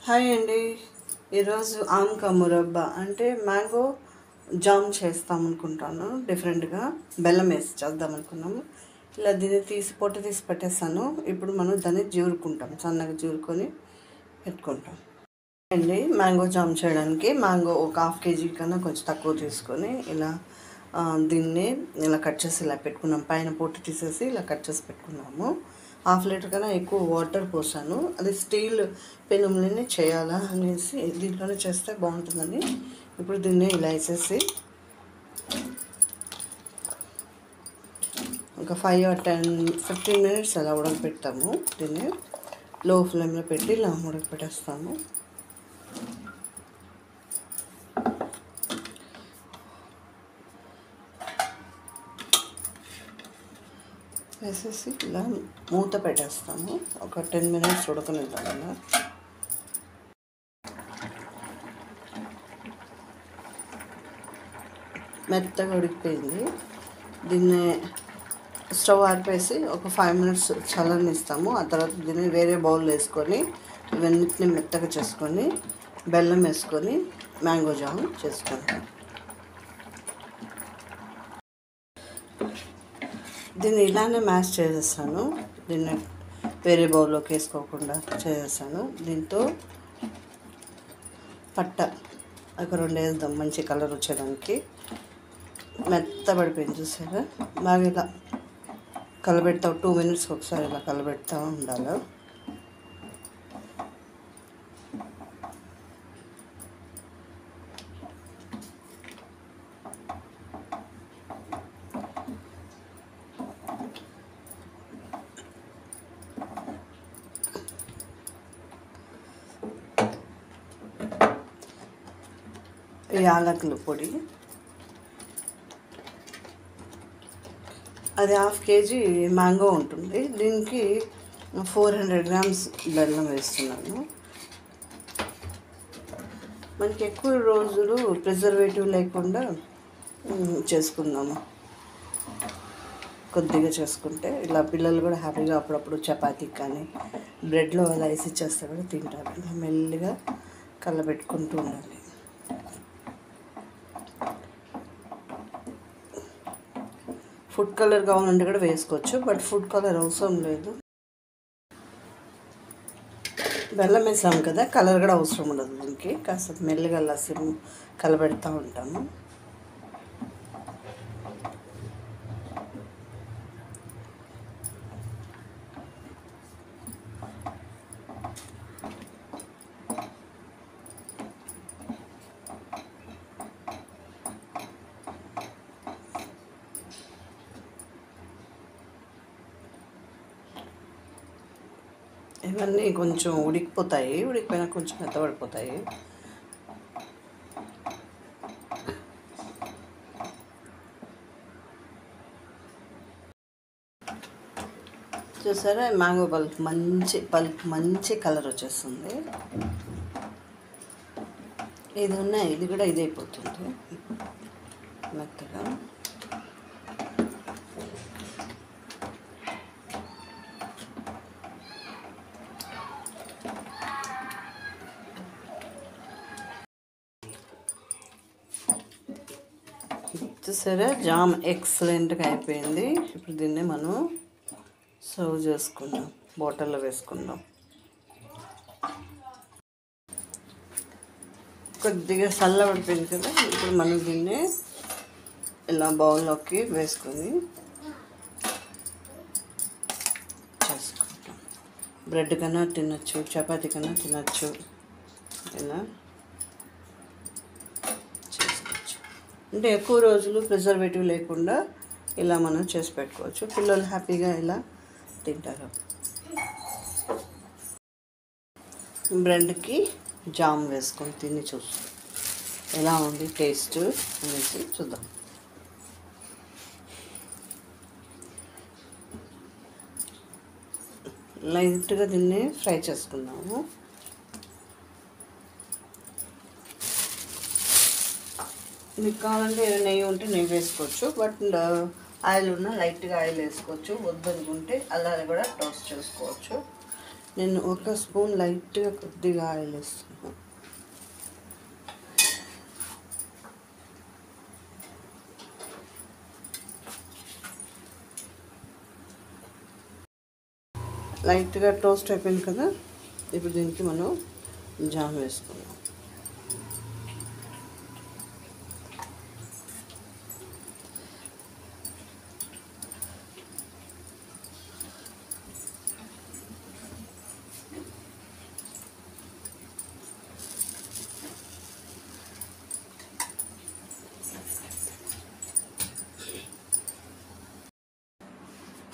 Hi అండి. ఈరోజు AMCA murabba అంటే మ్యాంగో జామ్ చేస్తామనుకుంటాను. డిఫరెంట్గా బెల్లం వేసి చేద్దాం అనుకున్నాము. ఇలా దీన్ని పొట్టు తీసి పెట్టేస్తాను. ఇప్పుడు మనం దాన్ని జూరుకుంటాం, సన్నగా జూరుకొని పెట్టుకుంటాం అండి. మ్యాంగో జామ్ చేయడానికి మ్యాంగో ఒక ½ కేజీ కన్నా కొంచెం తక్కువ తీసుకొని దీన్ని ఇలా కట్ చేసి ఇలా పెట్టుకున్నాం. పైన పొట్టు తీసేసి ఇలా కట్ చేసి పెట్టుకున్నాము. ½ లీటర్ కన్నా ఎక్కువ వాటర్ పోసాను. అది స్టీల్ పెనుములని చేయాలా అనేసి దీంట్లోనే చేస్తే బాగుంటుందని ఇప్పుడు దీన్ని ఇలా వేసేసి ఒక 5 or 15 మినిట్స్ అలా ఉడకపెడతాము. దీన్ని లో ఫ్లేమ్లో పెట్టి ఇలా ఉడకపెట్టేస్తాము. వేసేసి ఇలా మూత పెట్టేస్తాము. ఒక 10 మినిట్స్ ఉడకనిద్దాం. ఇలా మెత్తగా ఉడికిపోయింది. దీన్ని స్టవ్ ఆర్పేసి ఒక 5 మినిట్స్ చల్లనిస్తాము. ఆ తర్వాత దీన్ని వేరే బౌల్ వేసుకొని ఇవన్నిటిని మెత్తగా చేసుకొని బెల్లం వేసుకొని మ్యాంగో జామ్ చేసుకుంటాం. దీన్ని ఇలానే మ్యాష్ చేసేస్తాను. దీన్ని వేరే బౌల్లోకి వేసుకోకుండా చేసేస్తాను. దీంతో పట్ట ఒక 2 వేద్దాం, మంచి కలర్ వచ్చేదానికి. మెత్తబడిపోయింది చూసారా. బాగా ఇలా కలబెడతా, 2 మినిట్స్కి ఒకసారి ఇలా కలబెడతా ఉండాలి. యాలకుల పొడి అది ½ కేజీ మ్యాంగో ఉంటుంది. దీనికి 400 గ్రామ్స్ బెల్లం వేస్తున్నాను. మనకి ఎక్కువ రోజులు ప్రిజర్వేటివ్ లేకుండా చేసుకుందాము. కొద్దిగా చేసుకుంటే ఇలా పిల్లలు కూడా హ్యాపీగా అప్పుడప్పుడు చపాతీకి కానీ బ్రెడ్లో అలా వేసి చేస్తే కూడా తింటారు. ఇలా మెల్లిగా కలబెట్టుకుంటూ ఉండాలి. ఫుడ్ కలర్ కావాలంటే కూడా వేసుకోవచ్చు, బట్ ఫుడ్ కలర్ అవసరం లేదు. బెల్లం వేసాము కదా, కలర్ కూడా అవసరం ఉండదు దీనికి. కాస్త మెల్లిగా లస్సీ కలబెడతా ఉంటాము. ఇవన్నీ కొంచెం ఉడికిపోతాయి. ఉడికిపోయినా కొంచెం మెత్తబడిపోతాయి. చూసారా, మ్యాంగో మంచి కలర్ వచ్చేస్తుంది. ఇది కూడా ఇదైపోతుంది మెత్తగా. చూసారా, జామ్ ఎక్సలెంట్గా అయిపోయింది. ఇప్పుడు దీన్ని మనం సర్వ్ చేసుకుందాం, బాటిల్లో వేసుకుందాం. కొద్దిగా చల్లబడిపోయింది కదా, ఇప్పుడు మనం దీన్ని ఇలా బౌల్లోకి వేసుకొని చేసుకుంటాం. బ్రెడ్ కన్నా తినచ్చు, చపాతీ కన్నా తినచ్చు. ఇలా అంటే ఎక్కువ రోజులు ప్రిజర్వేటివ్ లేకుండా ఇలా మనం చేసి పెట్టుకోవచ్చు. పిల్లలు హ్యాపీగా ఇలా తింటారు. బ్రెడ్కి జామ్ వేసుకొని తిని చూస్తాం ఎలా ఉంది టేస్ట్ అనేసి చూద్దాం. లైట్గా దీన్ని ఫ్రై చేసుకుందాము. మీకు కావాలంటే నెయ్యి ఉంటే నెయ్యి వేసుకోవచ్చు, బట్ ఆయిల్ ఉన్న లైట్గా ఆయిల్ వేసుకోవచ్చు. వద్దనుకుంటే అలా కూడా టోస్ట్ చేసుకోవచ్చు. నేను ఒక స్పూన్ లైట్గా కొద్దిగా ఆయిల్ వేస్తున్నాను. లైట్గా టోస్ట్ అయిపోయింది కదా, ఇప్పుడు దీనికి మనం జామ్ వేసుకున్నాం.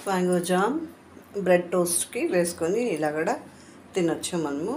మ్యాంగో జామ్ బ్రెడ్ టోస్ట్కి వేసుకొని ఇలా కూడా తినొచ్చు మనము.